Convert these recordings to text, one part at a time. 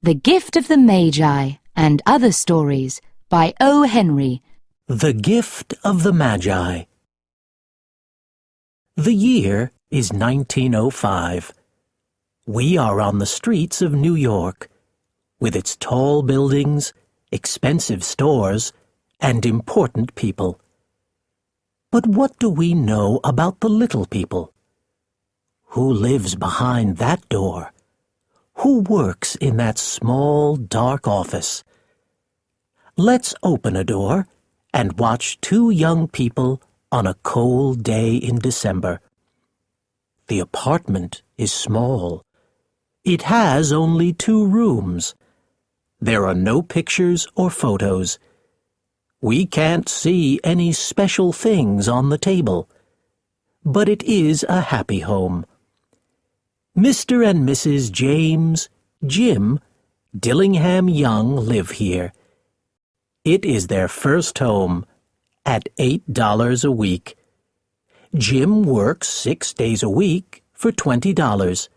The Gift of the Magi and Other Stories by O. Henry. The Gift of the Magi. The year is 1905. We are on the streets of New York, with its tall buildings, expensive stores, and important people. But what do we know about the little people? Who lives behind that door? Who works in that small, dark office? Let's open a door and watch two young people on a cold day in December. The apartment is small. It has only 2 rooms. There are no pictures or photos. We can't see any special things on the table. But it is a happy home. Mr. and Mrs. James, Jim, Dillingham Young live here. It is their first home, at $8 a week. Jim works 6 days a week for $20.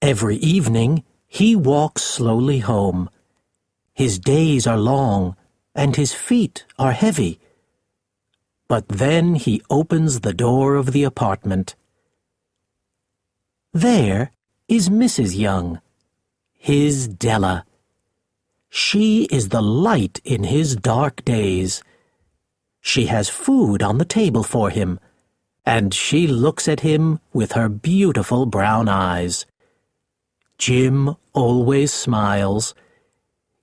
Every evening, he walks slowly home. His days are long, and his feet are heavy. But then he opens the door of the apartment. There is Mrs. Young, his Della. She is the light in his dark days. She has food on the table for him, and she looks at him with her beautiful brown eyes. Jim always smiles.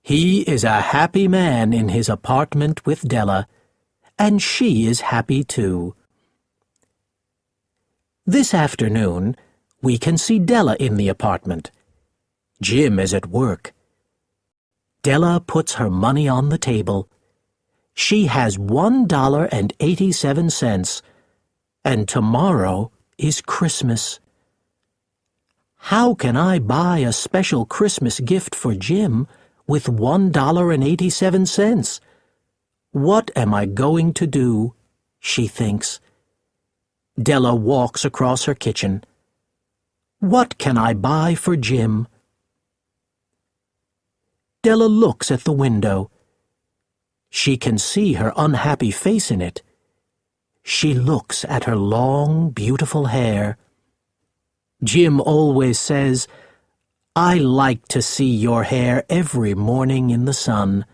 He is a happy man in his apartment with Della, and she is happy too. This afternoon, we can see Della in the apartment. Jim is at work. Della puts her money on the table. She has $1.87, and tomorrow is Christmas. How can I buy a special Christmas gift for Jim with $1.87? What am I going to do? She thinks. Della walks across her kitchen. What can I buy for Jim? Della looks at the window. She can see her unhappy face in it. She looks at her long, beautiful hair. Jim always says, "I like to see your hair every morning in the sun.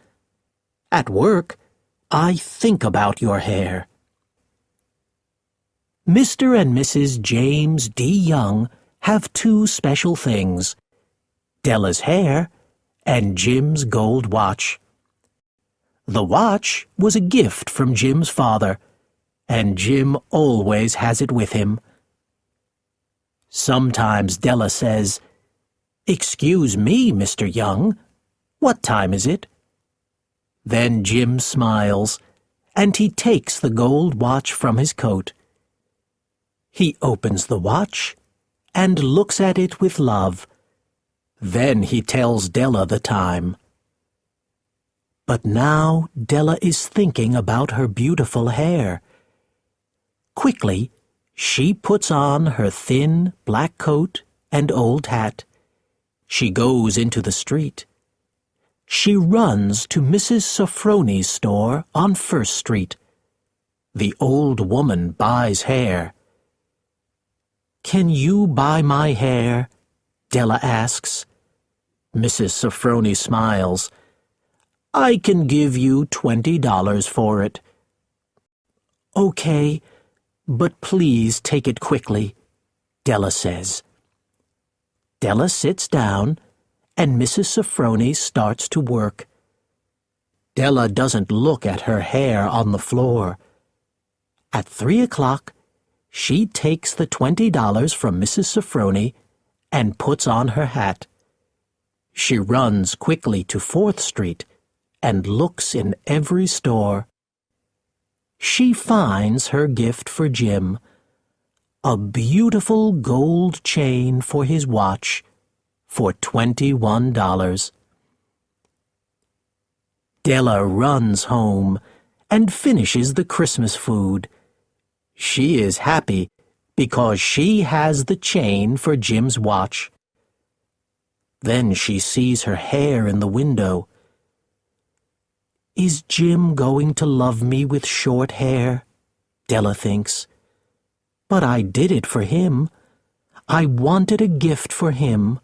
At work, I think about your hair." Mr. and Mrs. James D. Young have 2 special things, Della's hair and Jim's gold watch. The watch was a gift from Jim's father, and Jim always has it with him. Sometimes Della says, "Excuse me, Mr. Young, what time is it?" Then Jim smiles, and he takes the gold watch from his coat. He opens the watch and looks at it with love. Then he tells Della the time. But now Della is thinking about her beautiful hair. Quickly, she puts on her thin black coat and old hat. She goes into the street. She runs to Mrs. Sofroni's store on First Street. The old woman buys hair. "Can you buy my hair?" Della asks. Mrs. Sofroni smiles. "I can give you $20 for it." "Okay, but please take it quickly," Della says. Della sits down, and Mrs. Sofroni starts to work. Della doesn't look at her hair on the floor. At 3 o'clock, she takes the $20 from Mrs. Sofroni and puts on her hat. She runs quickly to 4th Street and looks in every store. She finds her gift for Jim, a beautiful gold chain for his watch for $21. Della runs home and finishes the Christmas food. She is happy because she has the chain for Jim's watch. Then she sees her hair in the window. Is Jim going to love me with short hair? Della thinks. But I did it for him. I wanted a gift for him.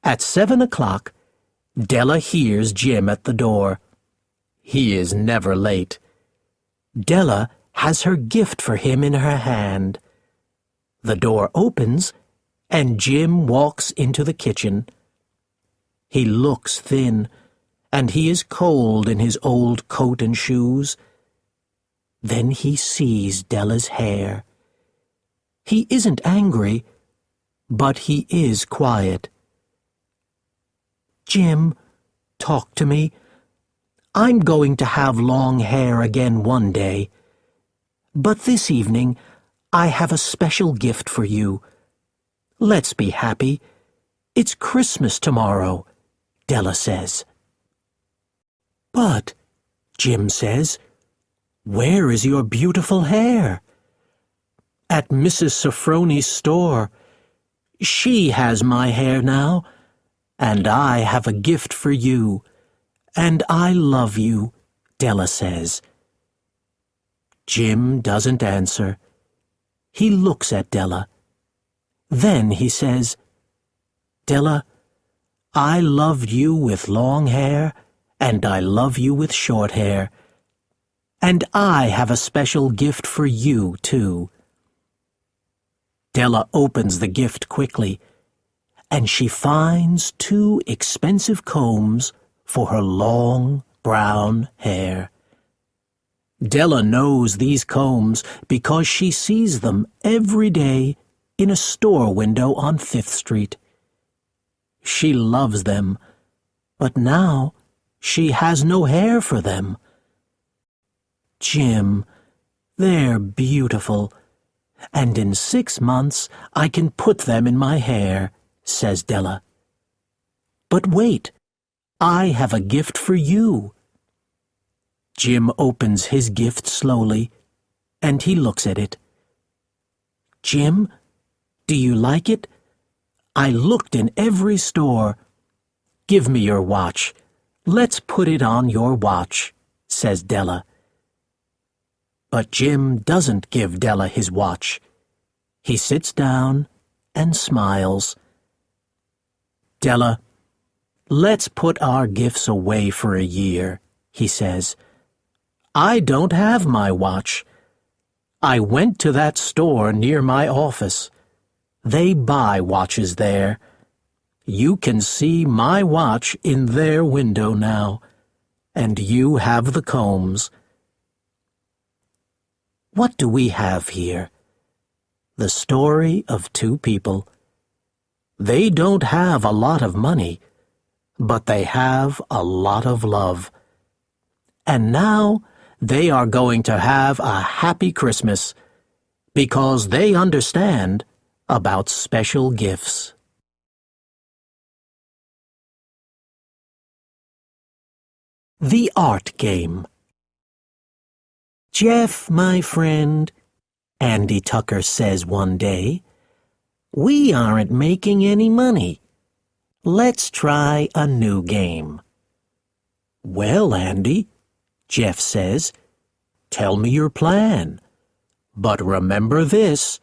At 7 o'clock, Della hears Jim at the door. He is never late. Della has her gift for him in her hand. The door opens, and Jim walks into the kitchen. He looks thin, and he is cold in his old coat and shoes. Then he sees Della's hair. He isn't angry, but he is quiet. Jim, talk to me. I'm going to have long hair again one day. But this evening, I have a special gift for you. Let's be happy. It's Christmas tomorrow, Della says. But, Jim says, where is your beautiful hair? At Mrs. Sofroni's store. She has my hair now, and I have a gift for you, and I love you, Della says. Jim doesn't answer. He looks at Della. Then he says, Della, I loved you with long hair, and I love you with short hair. And I have a special gift for you, too. Della opens the gift quickly, and she finds 2 expensive combs for her long, brown hair. Della knows these combs because she sees them every day in a store window on 5th Street. She loves them, but now she has no hair for them. Jim, they're beautiful, and in 6 months I can put them in my hair, says Della. But wait, I have a gift for you. Jim opens his gift slowly, and he looks at it. Jim, do you like it? I looked in every store. Give me your watch. Let's put it on your watch, says Della. But Jim doesn't give Della his watch. He sits down and smiles. Della, let's put our gifts away for a year, he says. I don't have my watch. I went to that store near my office. They buy watches there. You can see my watch in their window now, and you have the combs. What do we have here? The story of 2 people. They don't have a lot of money, but they have a lot of love. And now they are going to have a happy Christmas because they understand about special gifts. The Art Game. Jeff, my friend, Andy Tucker says one day, we aren't making any money. Let's try a new game. Well, Andy, Jeff says, tell me your plan. But remember this,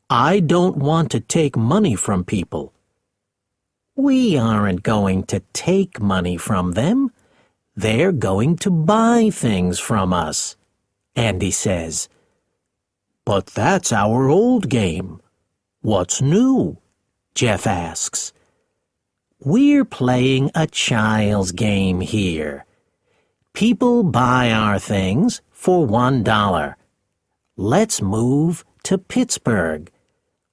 I don't want to take money from people. We aren't going to take money from them. They're going to buy things from us, Andy says. But that's our old game. What's new? Jeff asks. We're playing a child's game here. People buy our things for $1. Let's move to Pittsburgh.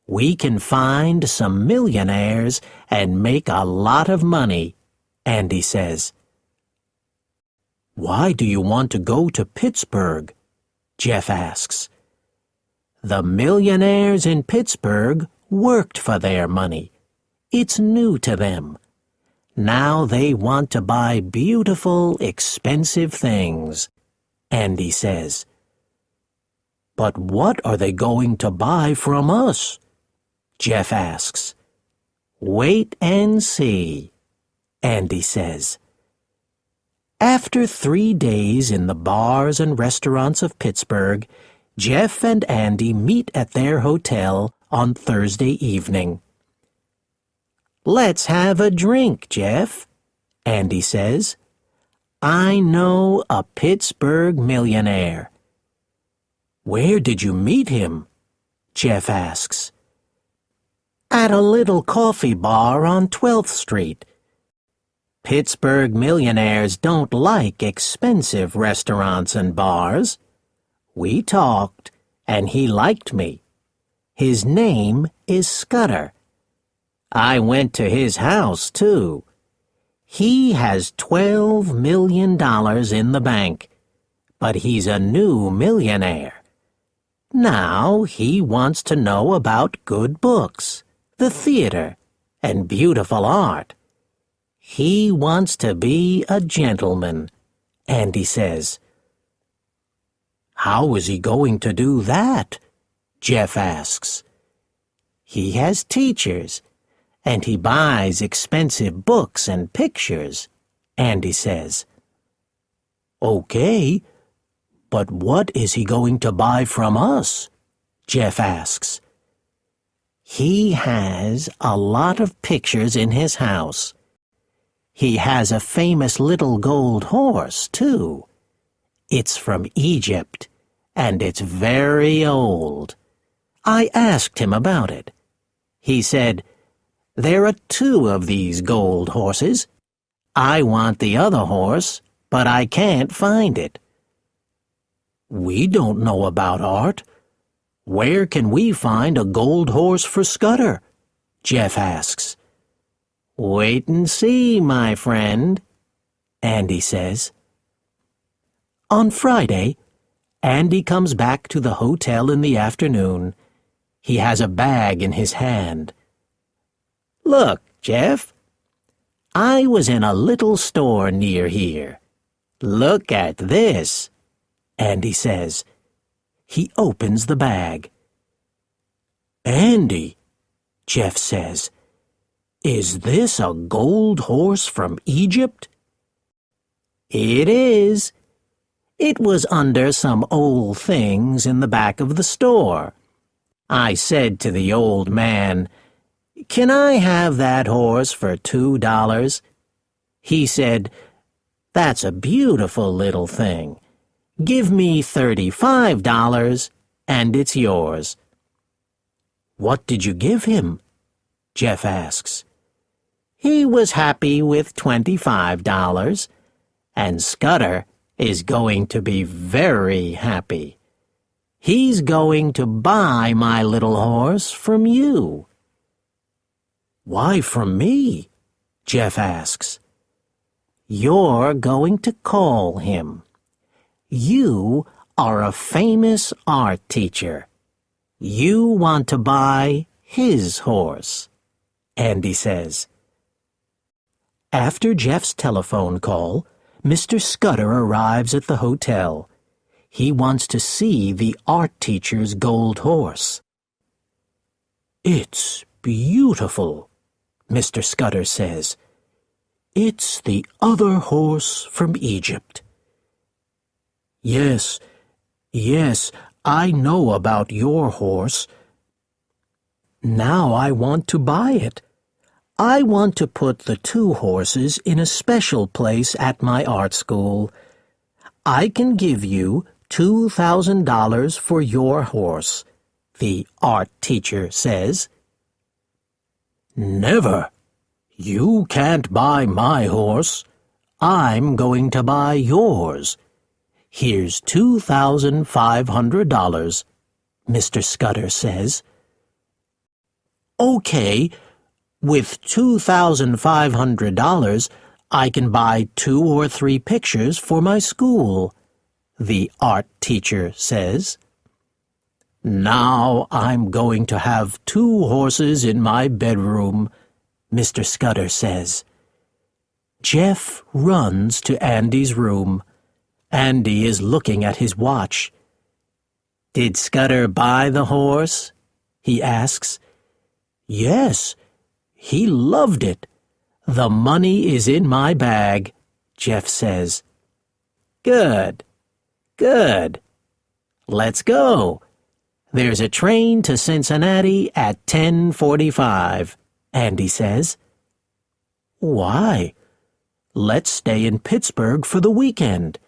We can find some millionaires and make a lot of money, Andy says. Why do you want to go to Pittsburgh? Jeff asks. The millionaires in Pittsburgh worked for their money. It's new to them. Now they want to buy beautiful, expensive things, Andy says. But what are they going to buy from us? Jeff asks. Wait and see, Andy says. After 3 days in the bars and restaurants of Pittsburgh, Jeff and Andy meet at their hotel on Thursday evening. "Let's have a drink, Jeff," Andy says. "I know a Pittsburgh millionaire." "Where did you meet him?" Jeff asks. "At a little coffee bar on 12th Street. Pittsburgh millionaires don't like expensive restaurants and bars. We talked, and he liked me. His name is Scudder. I went to his house, too. He has $12 million in the bank, but he's a new millionaire. Now he wants to know about good books, the theater, and beautiful art. He wants to be a gentleman," Andy says. "How is he going to do that?" Jeff asks. "He has teachers, and he buys expensive books and pictures," Andy says. "Okay, but what is he going to buy from us?" Jeff asks. "He has a lot of pictures in his house. He has a famous little gold horse, too. It's from Egypt, and it's very old. I asked him about it. He said, 'There are 2 of these gold horses. I want the other horse, but I can't find it.'" "We don't know about art. Where can we find a gold horse for Scudder?" Jeff asks. "Wait and see, my friend," Andy says. On Friday, Andy comes back to the hotel in the afternoon. He has a bag in his hand. "Look, Jeff, I was in a little store near here. Look at this," Andy says. He opens the bag. "Andy," Jeff says, "is this a gold horse from Egypt?" "It is. It was under some old things in the back of the store. I said to the old man, 'Can I have that horse for $2? He said, 'That's a beautiful little thing. Give me $35, and it's yours.'" "What did you give him?" Jeff asks. "He was happy with $25, and Scudder is going to be very happy. He's going to buy my little horse from you." "Why from me?" Jeff asks. "You're going to call him. You are a famous art teacher. You want to buy his horse," Andy says. After Jeff's telephone call, Mr. Scudder arrives at the hotel. He wants to see the art teacher's gold horse. "It's beautiful," Mr. Scudder says. "It's the other horse from Egypt." Yes, I know about your horse. Now I want to buy it. I want to put the 2 horses in a special place at my art school. I can give you $2,000 for your horse," the art teacher says. "Never. You can't buy my horse. I'm going to buy yours. Here's $2,500, Mr. Scudder says. "Okay, with $2,500, I can buy 2 or 3 pictures for my school," the art teacher says. "Now I'm going to have 2 horses in my bedroom," Mr. Scudder says. Jeff runs to Andy's room. Andy is looking at his watch. "Did Scudder buy the horse?" he asks. "Yes, He loved it. "The money is in my bag," Jeff says. "Good, good. Let's go. There's a train to Cincinnati at 10:45, Andy says. "Why? Let's stay in Pittsburgh for the weekend.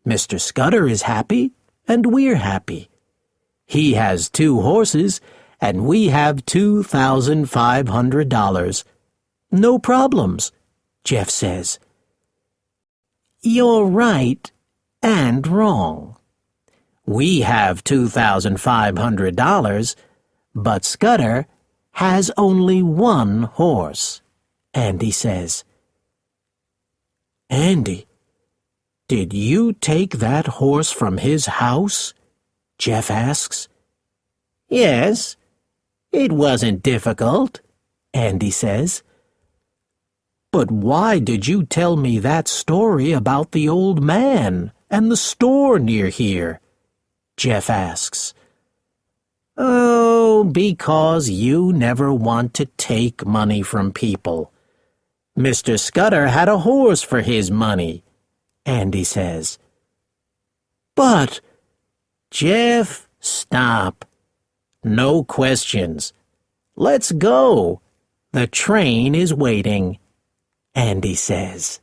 Mr. Scudder is happy, and we're happy. He has 2 horses, and we have $2,500. No problems," Jeff says. "You're right and wrong. We have $2,500, but Scudder has only 1 horse," Andy says. "Andy, did you take that horse from his house?" Jeff asks. "Yes, it wasn't difficult," Andy says. "But why did you tell me that story about the old man and the store near here?" Jeff asks. "Oh, because you never want to take money from people. Mr. Scudder had a horse for his money," Andy says. "But—" "Jeff, stop. No questions. Let's go. The train is waiting," Andy says.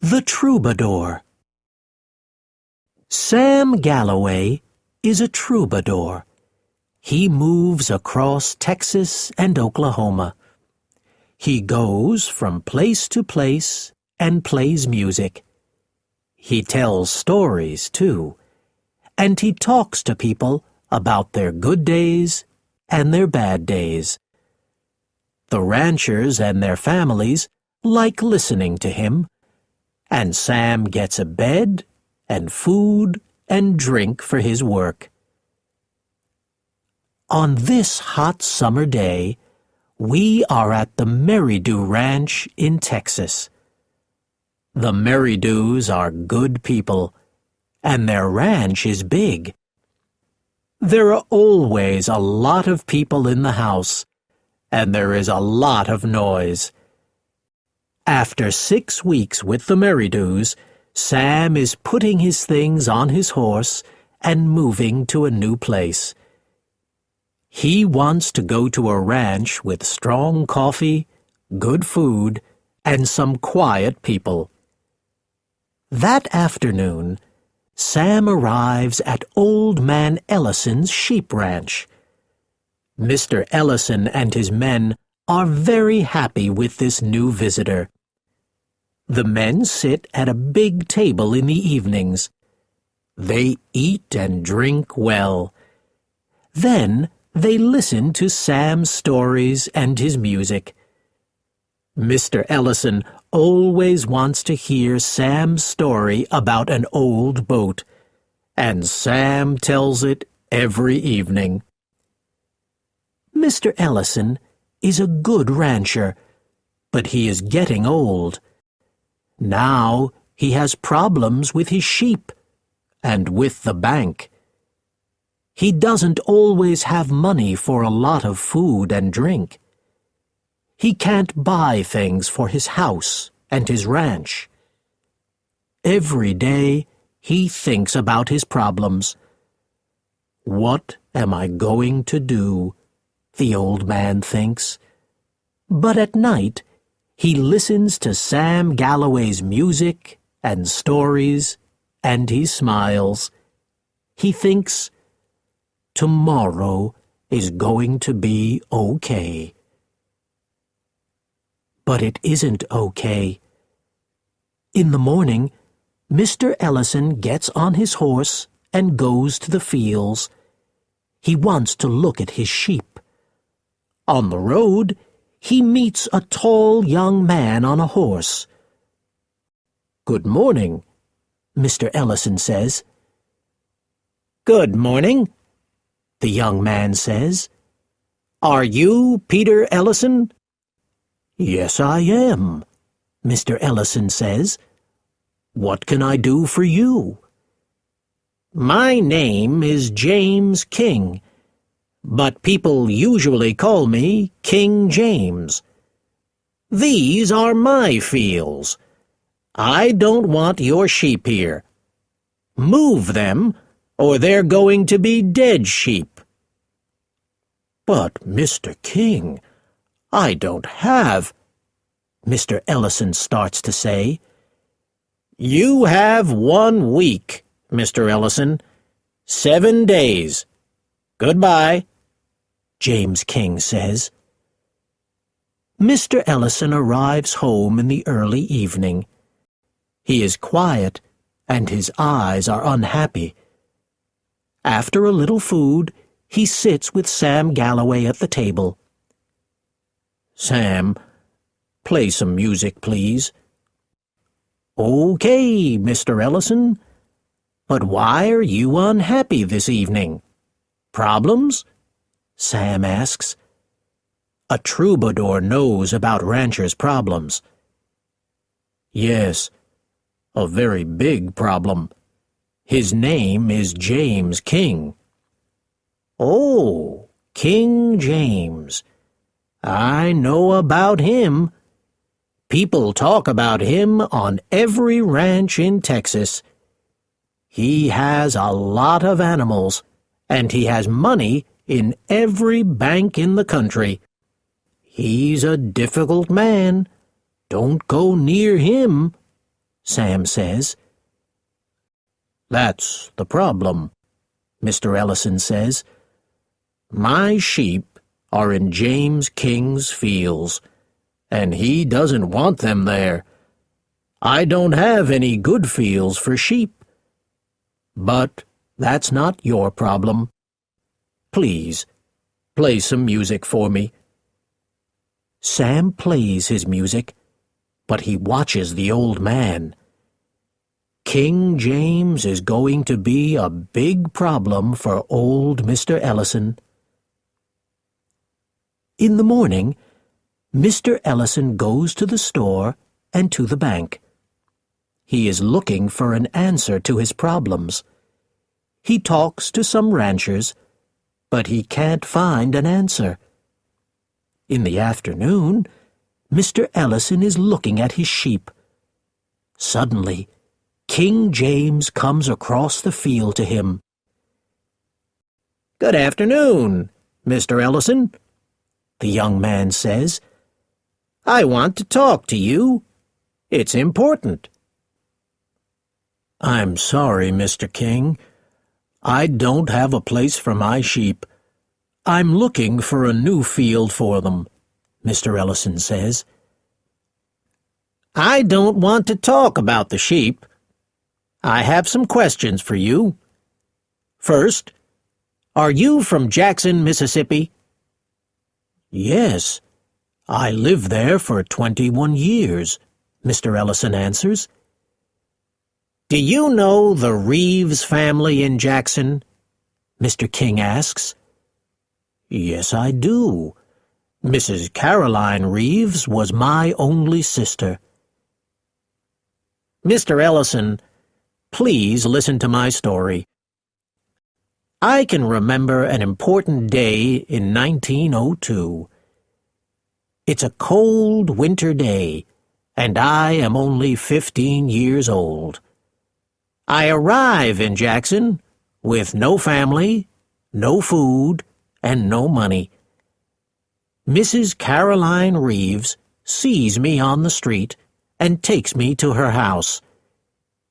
The Troubadour. Sam Galloway is a troubadour. He moves across Texas and Oklahoma. He goes from place to place and plays music. He tells stories, too, and he talks to people about their good days and their bad days. The ranchers and their families like listening to him, and Sam gets a bed and food and drink for his work. On this hot summer day, we are at the Merridew Ranch in Texas. The Merridews are good people, and their ranch is big. There are always a lot of people in the house, and there is a lot of noise. After 6 weeks with the Merridews, Sam is putting his things on his horse and moving to a new place. He wants to go to a ranch with strong coffee, good food, and some quiet people. That afternoon, Sam arrives at Old Man Ellison's sheep ranch. Mr. Ellison and his men are very happy with this new visitor. The men sit at a big table in the evenings. They eat and drink well. Then they listen to Sam's stories and his music. Mr. Ellison always wants to hear Sam's story about an old boat, and Sam tells it every evening. Mr. Ellison is a good rancher, but he is getting old. Now he has problems with his sheep and with the bank. He doesn't always have money for a lot of food and drink. He can't buy things for his house and his ranch. Every day he thinks about his problems. "What am I going to do?" the old man thinks. But at night he listens to Sam Galloway's music and stories, and he smiles. He thinks, tomorrow is going to be okay. But it isn't okay. In the morning, Mr. Ellison gets on his horse and goes to the fields. He wants to look at his sheep. On the road, he meets a tall young man on a horse. "Good morning," Mr. Ellison says. "Good morning," the young man says. "Are you Peter Ellison?" "Yes, I am," Mr. Ellison says. "What can I do for you?" "My name is James King, but people usually call me King James. These are my fields. I don't want your sheep here. Move them, or they're going to be dead sheep." "But, Mr. King, I don't have—" Mr. Ellison starts to say. "You have 1 week, Mr. Ellison. 7 days. Goodbye," James King says. Mr. Ellison arrives home in the early evening. He is quiet, and his eyes are unhappy. After a little food, he sits with Sam Galloway at the table. "Sam, play some music, please." "Okay, Mr. Ellison. But why are you unhappy this evening? Problems?" Sam asks. A troubadour knows about ranchers' problems. "Yes, a very big problem. His name is James King." "Oh, King James. I know about him. People talk about him on every ranch in Texas. He has a lot of animals, and he has money in every bank in the country. He's a difficult man. Don't go near him," Sam says. "That's the problem," Mr. Ellison says. "My sheep are in James King's fields, and he doesn't want them there. I don't have any good fields for sheep. But that's not your problem. Please, play some music for me." Sam plays his music, but he watches the old man. King James is going to be a big problem for old Mr. Ellison. In the morning, Mr. Ellison goes to the store and to the bank. He is looking for an answer to his problems. He talks to some ranchers, but he can't find an answer. In the afternoon, Mr. Ellison is looking at his sheep. Suddenly, King James comes across the field to him. "Good afternoon, Mr. Ellison," the young man says. "I want to talk to you. It's important." "I'm sorry, Mr. King. I don't have a place for my sheep. I'm looking for a new field for them," Mr. Ellison says. "I don't want to talk about the sheep. I have some questions for you. First, are you from Jackson, Mississippi?" "Yes, I lived there for 21 years, Mr. Ellison answers. "Do you know the Reeves family in Jackson?" Mr. King asks. "Yes, I do. Mrs. Caroline Reeves was my only sister." "Mr. Ellison, please listen to my story. I can remember an important day in 1902. It's a cold winter day, and I am only 15 years old. I arrive in Jackson with no family, no food, and no money. Mrs. Caroline Reeves sees me on the street and takes me to her house.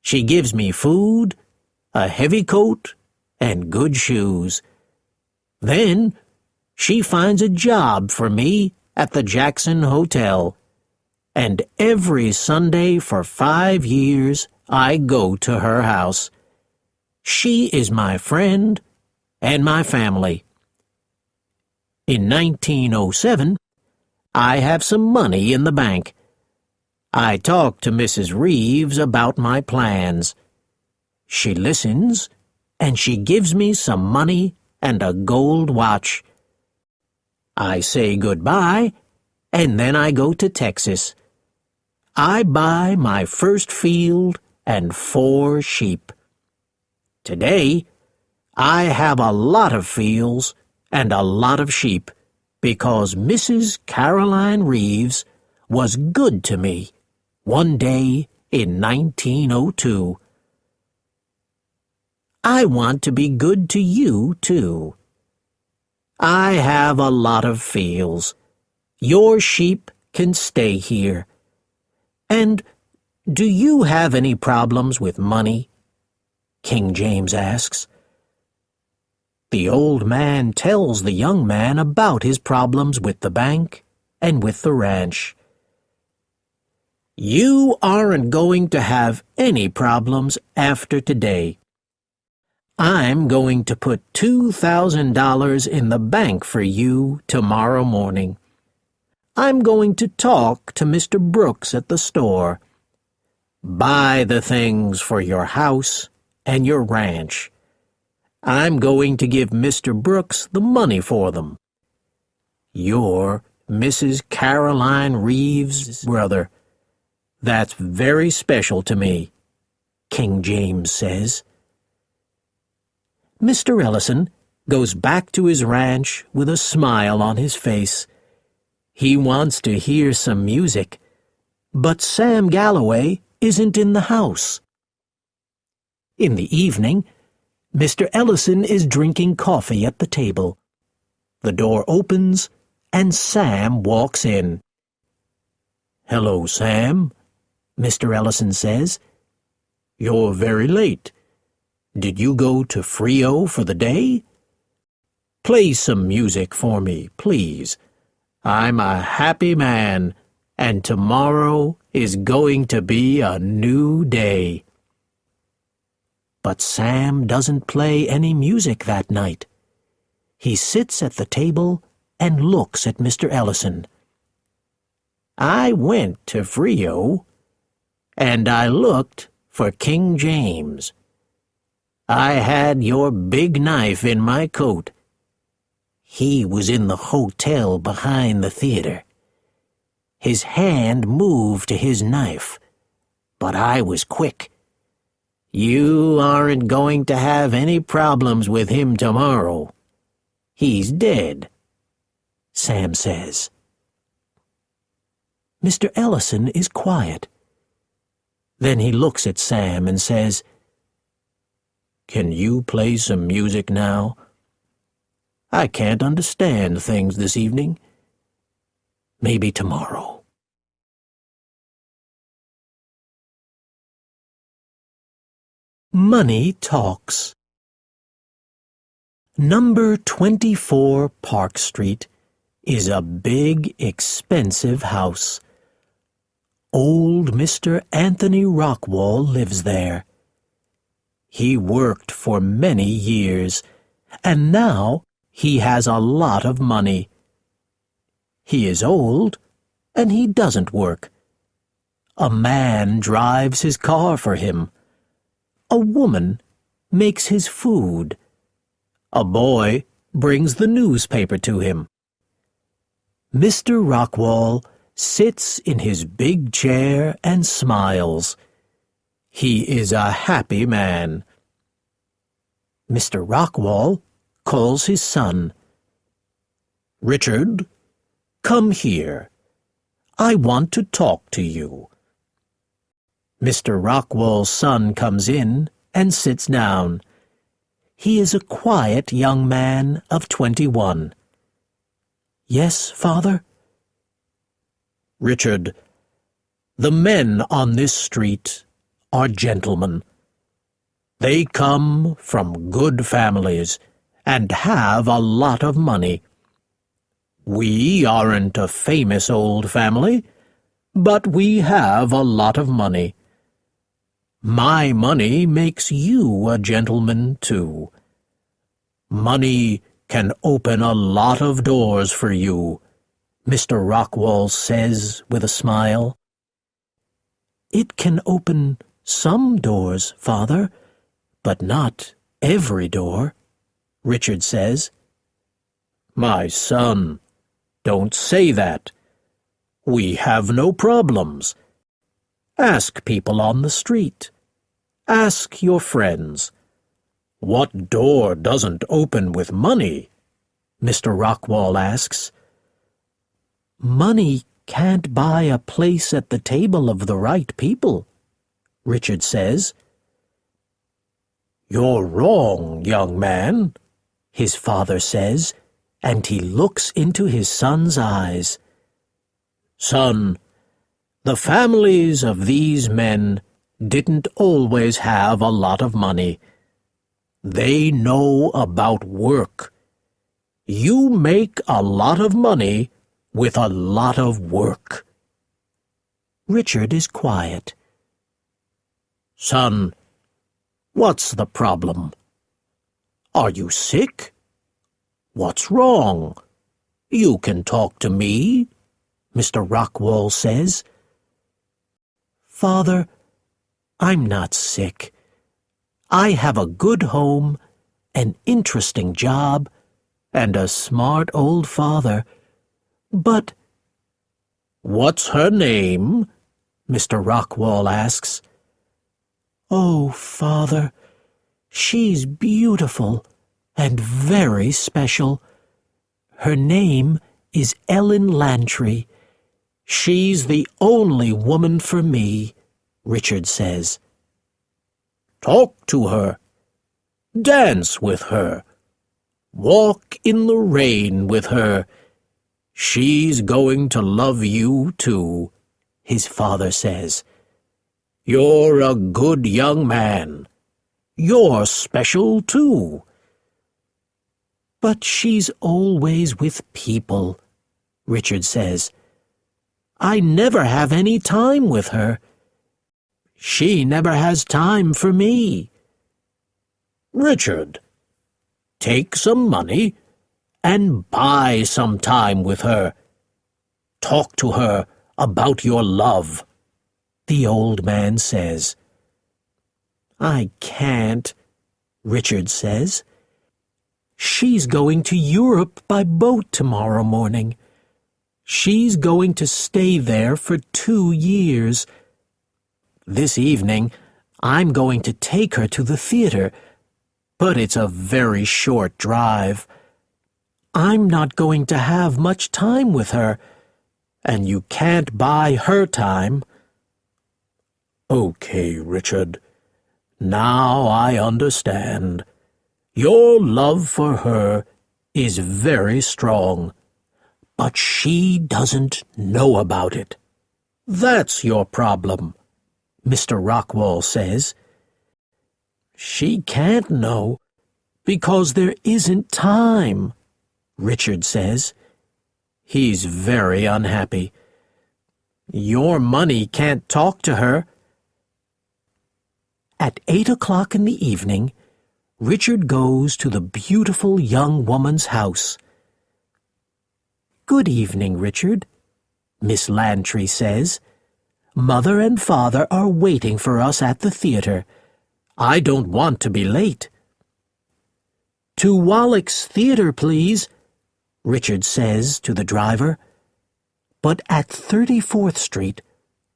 She gives me food, a heavy coat, and good shoes. Then she finds a job for me at the Jackson Hotel, and every Sunday for 5 years I go to her house. She is my friend and my family. In 1907, I have some money in the bank. I talk to Mrs. Reeves about my plans. She listens, and she gives me some money and a gold watch. I say goodbye, and then I go to Texas. I buy my first field and 4 sheep. Today, I have a lot of fields and a lot of sheep because Mrs. Caroline Reeves was good to me one day in 1902. I want to be good to you, too. I have a lot of fields. Your sheep can stay here. And do you have any problems with money? King James asks. The old man tells the young man about his problems with the bank and with the ranch. You aren't going to have any problems after today. I'm going to put $2,000 in the bank for you tomorrow morning. I'm going to talk to Mr. Brooks at the store. Buy the things for your house and your ranch. I'm going to give Mr. Brooks the money for them. You're Mrs. Caroline Reeves' brother. That's very special to me, King James says. Mr. Ellison goes back to his ranch with a smile on his face. He wants to hear some music, but Sam Galloway isn't in the house. In the evening, Mr. Ellison is drinking coffee at the table. The door opens, and Sam walks in. "Hello, Sam," Mr. Ellison says. "You're very late. Did you go to Frio for the day? Play some music for me, please. I'm a happy man, and tomorrow is going to be a new day." But Sam doesn't play any music that night. He sits at the table and looks at Mr. Ellison. "I went to Frio, and I looked for King James. I had your big knife in my coat. He was in the hotel behind the theater. His hand moved to his knife, but I was quick. You aren't going to have any problems with him tomorrow. He's dead," Sam says. Mr. Ellison is quiet. Then he looks at Sam and says, "Can you play some music now? I can't understand things this evening. Maybe tomorrow." Money Talks. Number 24 Park Street is a big, expensive house. Old Mr. Anthony Rockwall lives there. He worked for many years, and now he has a lot of money. He is old, and he doesn't work. A man drives his car for him. A woman makes his food. A boy brings the newspaper to him. Mr. Rockwall sits in his big chair and smiles. He is a happy man. Mr. Rockwall calls his son. "Richard, come here. I want to talk to you." Mr. Rockwall's son comes in and sits down. He is a quiet young man of 21. "Yes, father?" "Richard, the men on this street are gentlemen. They come from good families and have a lot of money. We aren't a famous old family, but we have a lot of money. My money makes you a gentleman, too. Money can open a lot of doors for you," Mr. Rockwall says with a smile. "It can open some doors, father, but not every door," Richard says. "My son, don't say that. We have no problems. Ask people on the street. Ask your friends. What door doesn't open with money?" Mr. Rockwall asks. Money can't buy a place at the table of the right people, Richard says. You're wrong, young man, his father says, and he looks into his son's eyes. Son, the families of these men didn't always have a lot of money. They know about work. You make a lot of money with a lot of work. Richard is quiet. Son, what's the problem? Are you sick? What's wrong? You can talk to me, Mr. Rockwall says. Father, I'm not sick. I have a good home, an interesting job, and a smart old father. But— What's her name? Mr. Rockwall asks. Oh, Father, she's beautiful and very special. Her name is Ellen Lantry. She's the only woman for me, Richard says. Talk to her. Dance with her. Walk in the rain with her. She's going to love you, too, his father says. You're a good young man. You're special, too. But she's always with people, Richard says. I never have any time with her. She never has time for me. Richard, take some money and buy some time with her. Talk to her about your love, the old man says. I can't, Richard says. She's going to Europe by boat tomorrow morning. She's going to stay there for 2 years. This evening, I'm going to take her to the theater, but it's a very short drive. I'm not going to have much time with her, and you can't buy her time. Okay, Richard. Now I understand. Your love for her is very strong, but she doesn't know about it. That's your problem, Mr. Rockwall says. She can't know because there isn't time, Richard says. He's very unhappy. Your money can't talk to her. At 8 o'clock in the evening, Richard goes to the beautiful young woman's house. Good evening, Richard, Miss Lantry says. Mother and Father are waiting for us at the theater. I don't want to be late. To Wallach's Theater, please, Richard says to the driver. But at 34th Street,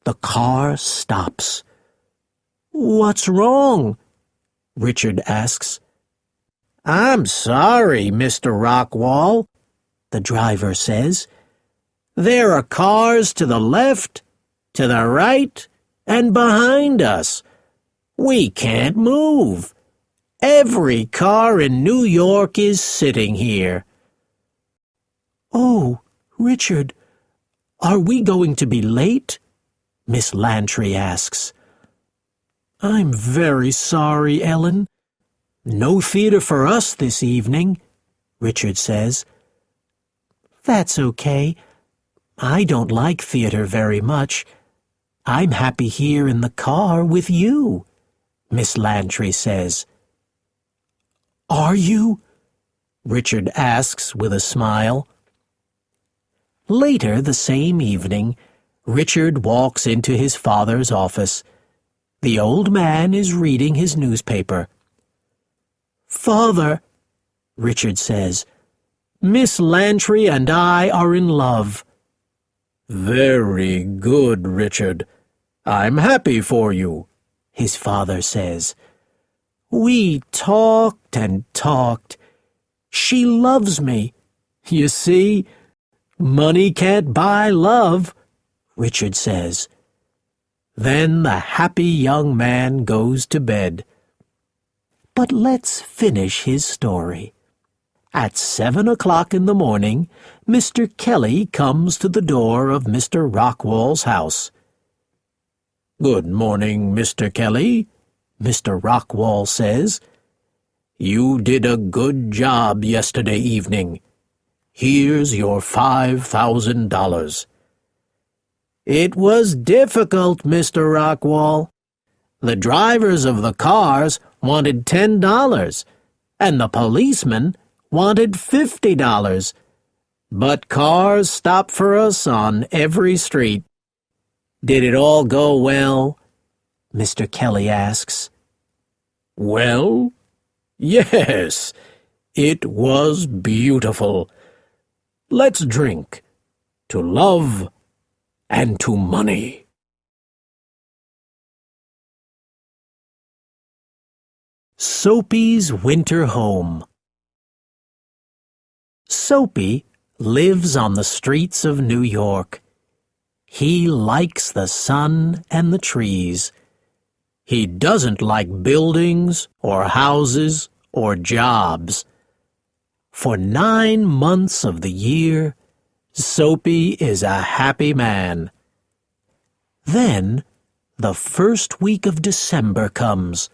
the car stops. What's wrong? Richard asks. I'm sorry, Mr. Rockwall, the driver says. There are cars to the left, to the right, and behind us. We can't move. Every car in New York is sitting here. Oh, Richard, are we going to be late? Miss Lantry asks. I'm very sorry, Ellen. No theater for us this evening, Richard says. That's okay. I don't like theater very much. I'm happy here in the car with you, Miss Lantry says. Are you? Richard asks with a smile. Later the same evening, Richard walks into his father's office. The old man is reading his newspaper. Father, Richard says, Miss Lantry and I are in love. Very good, Richard. I'm happy for you, his father says. We talked and talked. She loves me, You see, money can't buy love, Richard says. Then the happy young man goes to bed. But let's finish his story. At 7 o'clock in the morning, Mr. Kelly comes to the door of Mr. Rockwall's house. "Good morning, Mr. Kelly," Mr. Rockwall says. "You did a good job yesterday evening. Here's your $5,000. "It was difficult, Mr. Rockwall. The drivers of the cars wanted $10, and the policeman wanted $50. But cars stopped for us on every street." "Did it all go well?" Mr. Kelly asks. "Well, yes, it was beautiful. Let's drink to love and to money." Soapy's Winter Home. Soapy lives on the streets of New York. He likes the sun and the trees. He doesn't like buildings or houses or jobs. For 9 months of the year, Soapy is a happy man. Then, the first week of December comes.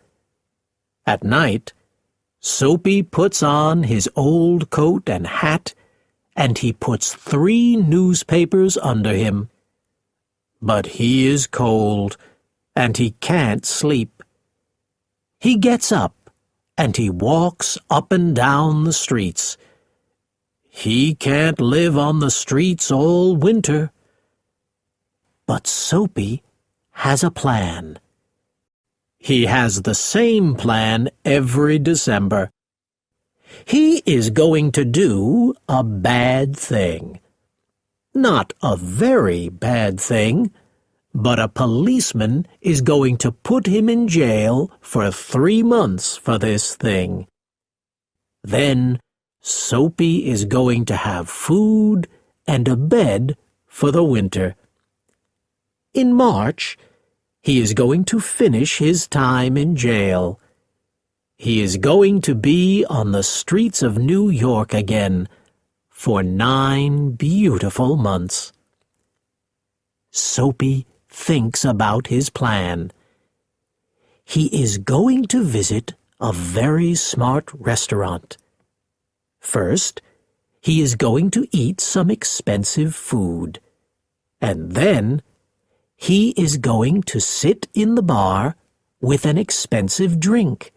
At night, Soapy puts on his old coat and hat, and he puts 3 newspapers under him. But he is cold, and he can't sleep. He gets up, and he walks up and down the streets. He can't live on the streets all winter. But Soapy has a plan. He has the same plan every December. He is going to do a bad thing. Not a very bad thing, but a policeman is going to put him in jail for 3 months for this thing. Then Soapy is going to have food and a bed for the winter. In March, he is going to finish his time in jail. He is going to be on the streets of New York again for 9 beautiful months. Soapy thinks about his plan. He is going to visit a very smart restaurant. First, he is going to eat some expensive food. And then, he is going to sit in the bar with an expensive drink.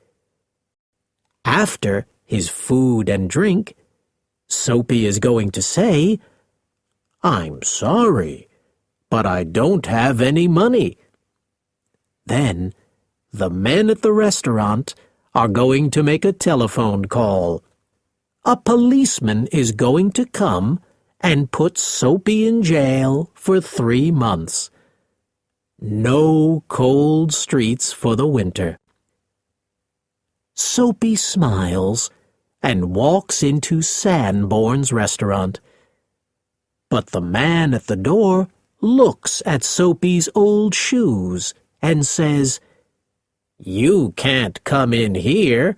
After his food and drink, Soapy is going to say, "I'm sorry, but I don't have any money." Then, the men at the restaurant are going to make a telephone call. A policeman is going to come and put Soapy in jail for 3 months. No cold streets for the winter. Soapy smiles and walks into Sanborn's restaurant. But the man at the door looks at Soapy's old shoes and says, "You can't come in here.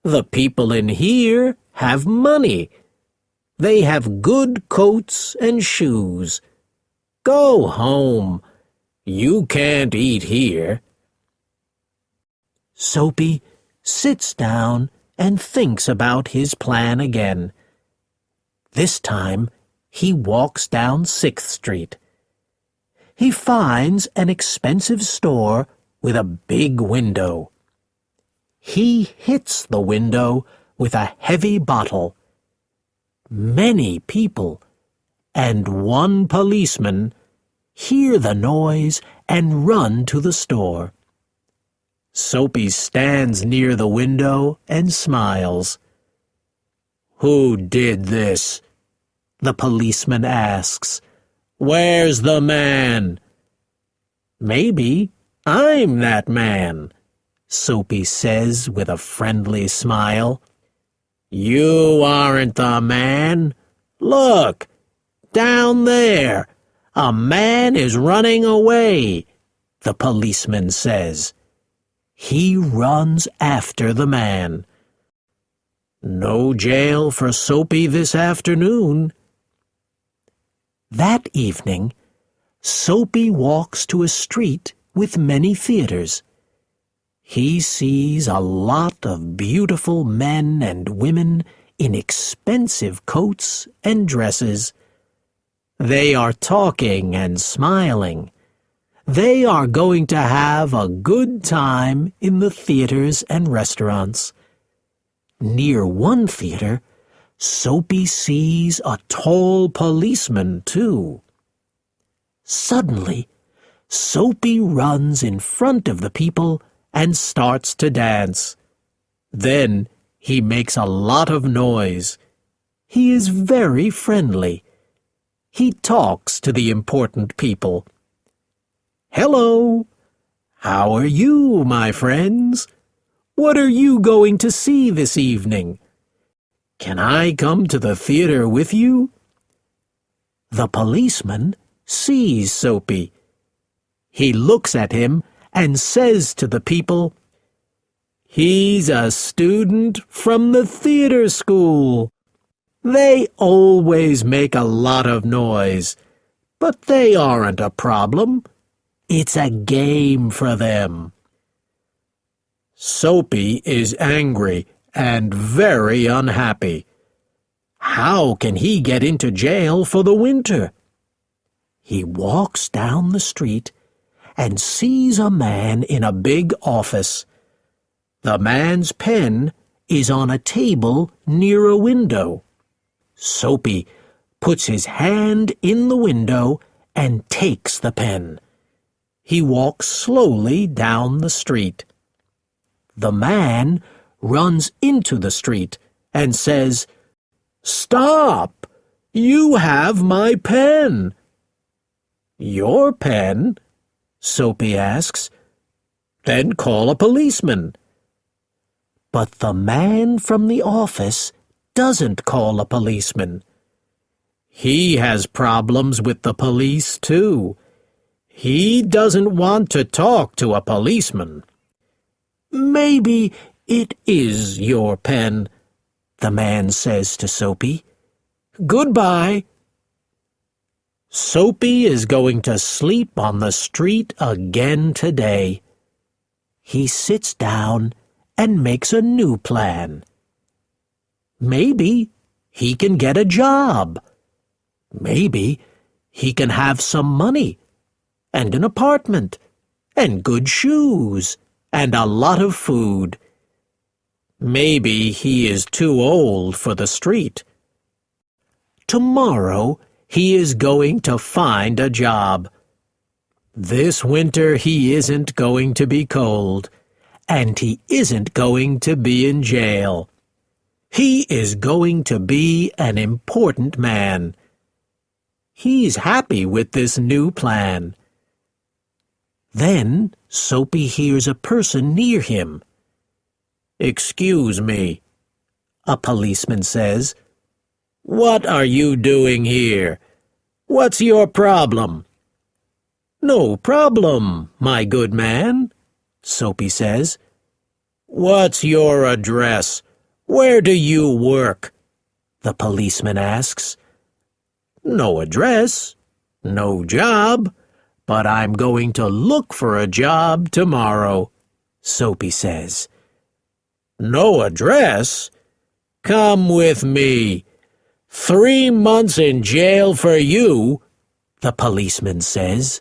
The people in here have money. They have good coats and shoes. Go home. You can't eat here." Soapy sits down and thinks about his plan again. This time, he walks down 6th Street. He finds an expensive store with a big window. He hits the window with a heavy bottle. Many people and 1 policeman hear the noise and run to the store. Soapy stands near the window and smiles. "Who did this?" the policeman asks. "Where's the man?" "Maybe I'm that man," Soapy says with a friendly smile. "You aren't the man," Look, down there, a man is running away, the policeman says. He runs after the man. No jail for Soapy this afternoon. That evening, Soapy walks to a street with many theaters. He sees a lot of beautiful men and women in expensive coats and dresses. They are talking and smiling. They are going to have a good time in the theaters and restaurants. Near one theater, Soapy sees a tall policeman, too. Suddenly, Soapy runs in front of the people and starts to dance. Then he makes a lot of noise. He is very friendly. He talks to the important people. "Hello! How are you, my friends? What are you going to see this evening? Can I come to the theater with you?" The policeman sees Soapy. He looks at him and says to the people, "He's a student from the theater school. They always make a lot of noise, but they aren't a problem. It's a game for them." Soapy is angry and very unhappy. How can he get into jail for the winter? He walks down the street and sees a man in a big office. The man's pen is on a table near a window. Soapy puts his hand in the window and takes the pen. He walks slowly down the street. The man runs into the street and says, "Stop! You have my pen." "Your pen?" Soapy asks. "Then call a policeman." But the man from the office doesn't call a policeman. He has problems with the police, too. He doesn't want to talk to a policeman. "Maybe it is your pen," the man says to Soapy. "Goodbye." Soapy is going to sleep on the street again today. He sits down and makes a new plan. Maybe he can get a job. Maybe he can have some money and an apartment and good shoes and a lot of food. Maybe he is too old for the street. Tomorrow he is going to find a job. This winter he isn't going to be cold, and he isn't going to be in jail. He is going to be an important man. He's happy with this new plan. Then Soapy hears a person near him. "Excuse me," a policeman says. "What are you doing here? What's your problem?" "No problem, my good man," Soapy says. "What's your address? Where do you work?" the policeman asks. "No address, no job, but I'm going to look for a job tomorrow," Soapy says. "No address? Come with me. 3 months in jail for you," the policeman says.